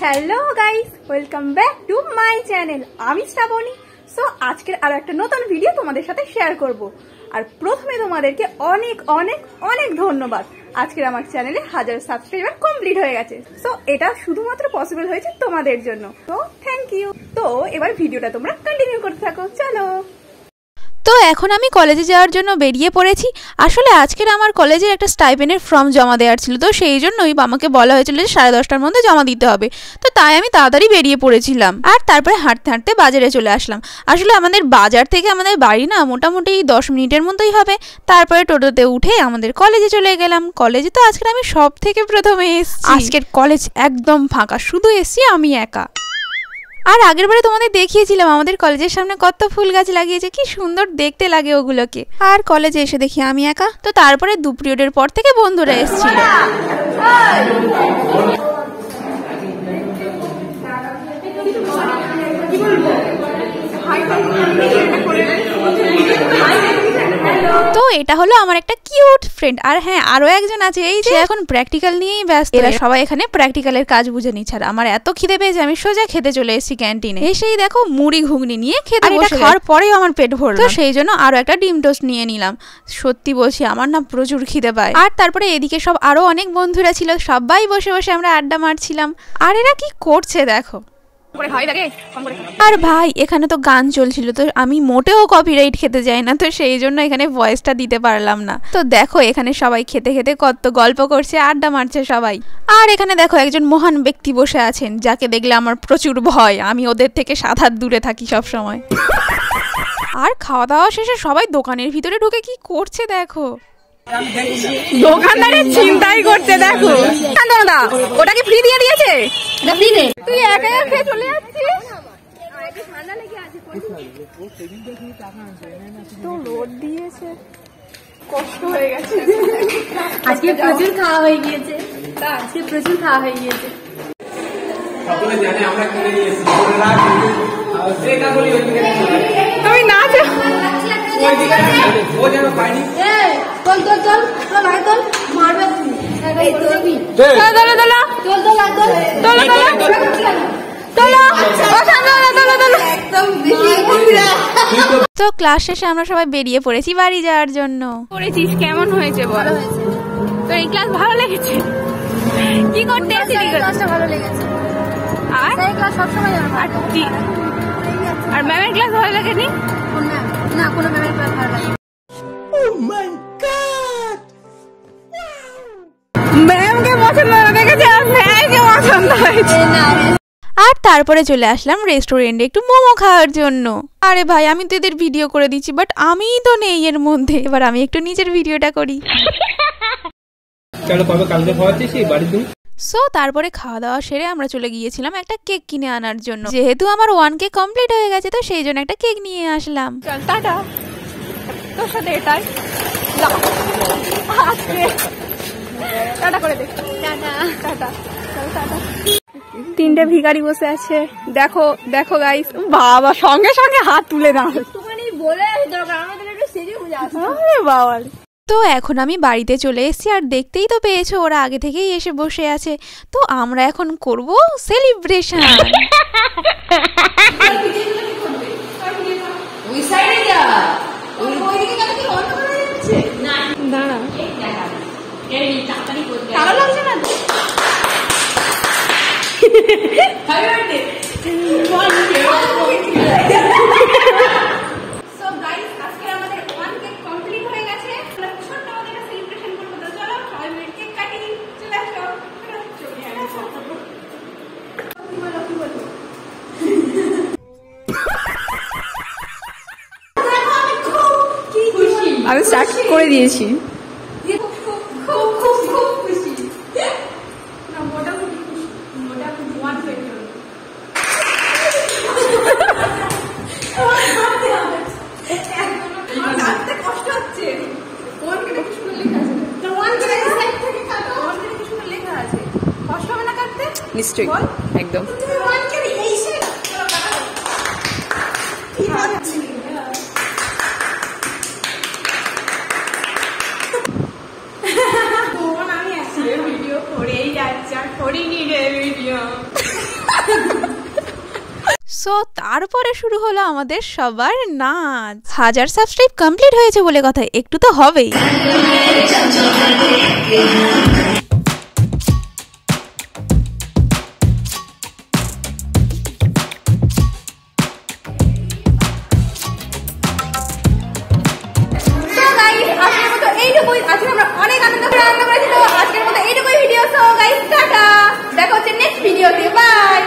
Hello guys, welcome back to my channel. আমি Shrabani. So আজকের আরো একটা নতুন ভিডিও তোমাদের সাথে শেয়ার করব। আর প্রথমে তোমাদেরকে অনেক অনেক অনেক ধন্যবাদ। আজকের আমার চ্যানেলে 1000 সাবস্ক্রাইবার কমপ্লিট হয়ে গেছে। সো এটা শুধুমাত্র পসিবল হয়েছে তোমাদের জন্য। তো থ্যাংক ইউ। তো এবার ভিডিওটা তোমরা কন্টিনিউ করতে থাকো, চলো। তো এখন আমি কলেজে যাওয়ার জন্য বেরিয়ে পড়েছি। আসলে আজকের আমার কলেজের একটা স্টাইপেন্ডের ফর্ম জমা দেওয়ার ছিল, তো সেই জন্যই আমাকে বলা হয়েছিল যে 10:30টার মধ্যে জমা দিতে হবে। তো তাই আমি তাড়াতাড়ি বেরিয়ে পড়েছিলাম আর তারপরে হাঁটতে হাঁটতে বাজারে চলে আসলাম। আসলে আমাদের বাজার থেকে আমাদের বাড়ি না মোটামুটি 10 মিনিটের মধ্যেই হবে। তারপরে টোটোতে উঠে আমাদের কলেজে চলে গেলাম। কলেজে তো আজকে আমি সব থেকে প্রথমে এসেছি। আজকের কলেজ একদম ফাঁকা, শুধু এসেছি আমি একা। আর আগের বারে তোমাদের দেখিয়েছিলাম আমাদের কলেজের সামনে কত ফুল গাছ লাগিয়েছে, কি সুন্দর দেখতে লাগে ওগুলোকে। আর কলেজে এসে দেখি আমি একা। তো তারপরে 2 পিরিয়ডের পর থেকে বন্ধুরা এসেছিল। তো এটা হলো আমার একটা কিউট ফ্রেন্ড। আর হ্যাঁ, আরো একজন আছে, এই যে এখন প্র্যাকটিক্যাল নিয়েই ব্যস্ত। এরা সবাই এখানে প্র্যাকটিক্যালের কাজ বুঝে নিচ্ছে। আর আমার এত খিদে পেয়েছে আমি সোজা খেতে চলে এসেছি ক্যান্টিনে। এসেই দেখো মুড়ি ঘুগনি নিয়ে খেতে বসে। খাওয়ার পরেও আমার পেট ভরল, তো সেই জন্য আরো একটা ডিম টোস্ট নিয়ে নিলাম। সত্যি বলছি আমার না প্রচুর খিদে পায়। আর তারপরে এদিকে সব আরো অনেক বন্ধুরা ছিল, সবাই বসে বসে আমরা আড্ডা মারছিলাম। আর এরা কি করছে দেখো। আর ভাই এখানে তো গান চলছিল, তো আমি মোটেও কপিরাইট খেতে যাই না, তো সেই জন্য এখানে ভয়েসটা দিতে পারলাম না। তো দেখো এখানে সবাই খেতে খেতে কত গল্প করছে, আড্ডা মারছে সবাই। আর এখানে দেখো একজন মহান ব্যক্তি বসে আছেন, যাকে দেখলে আমার প্রচুর ভয়। আমি ওদের থেকে 7 হাত দূরে থাকি সব সময়। আর খাওয়া দাওয়া শেষে সবাই দোকানের ভিতরে ঢুকে কি করছে দেখো। দোকানদারের চিন্তাই করতে দেখো। দাদা ওটা কি ফ্রি দিয়ে দিয়েছে? তুই একা একা চলে যাচ্ছিস। তো লোড দিয়েছে, কষ্ট হয়ে গেছে। আজকে প্রচুর খাওয়া হয়ে গিয়েছে। আজকে প্রচুর খাওয়া হয়ে গিয়েছে। তুমি নাচ। তো ক্লাস শেষে আমরা সবাই বেরিয়ে পড়েছি বাড়ি যাওয়ার জন্য। পড়েছিস কেমন হয়েছে বল? তো এই ক্লাস ভালো লেগেছে? কি করতে আসছিস? ক্লাসটা ভালো লেগেছে। আর এই ক্লাস সবসময় আর ম্যামের ক্লাস ভালো লাগেনি? না, কোনো ম্যামের ক্লাস ভালো লাগেনি। ম্যামকে পছন্দ দেখেছে আর ম্যামকে পছন্দ হয়েছে। আর তারপরে চলে আসলাম রেস্টুরেন্টে একটু মোমো খাওয়ার জন্য। আরে ভাই আমি তো এদের ভিডিও করে দিচ্ছি, বাট আমিই তো নেই এর মধ্যে। এবার আমি একটু নিজের ভিডিওটা করি। চলো কবে কালকে খাওয়াচ্ছিস বাড়িতে। সো তারপরে খাওয়া দাওয়া সেরে আমরা চলে গিয়েছিলাম একটা কেক কিনে আনার জন্য। যেহেতু আমার 1K কমপ্লিট হয়ে গেছে, তো সেই জন্য একটা কেক নিয়ে আসলাম। চল টাটা, তোর সাথে এটাই টাটা করে দে। টাটা টাটা, চল টাটা। 3টে ভিখারি বসে আছে, দেখো দেখো গাইস। বাবা সঙ্গে সঙ্গে হাত তুলে দাও। একটুখানি বলে দরকার, আমাদের একটু সেজে বুঝে আসো। আরে বাবা। তো এখন আমি বাড়িতে চলে এসেছি। আর দেখতেই তো পেয়েছো ওরা আগে থেকেই এসে বসে আছে। তো আমরা এখন করব সেলিব্রেশন। আমি স্টার্ট করে দিয়েছি। নিশ্চয়ই, একদম। ভিডিও করেই যাচ্ছে আর করিনি রে ভিডিও। সো তারপরে শুরু হলো আমাদের সবার নাচ। 1000 সাবস্ক্রাইব কমপ্লিট হয়েছে বলে কথা, একটু তো হবেই। আজকে আমরা অনেক আনন্দ করে রান্না করেছি। তো আজকের মতো এইটুকুই ভিডিও। সো গাইস টাটা, দেখা হচ্ছে নেক্সট ভিডিওতে। বাই।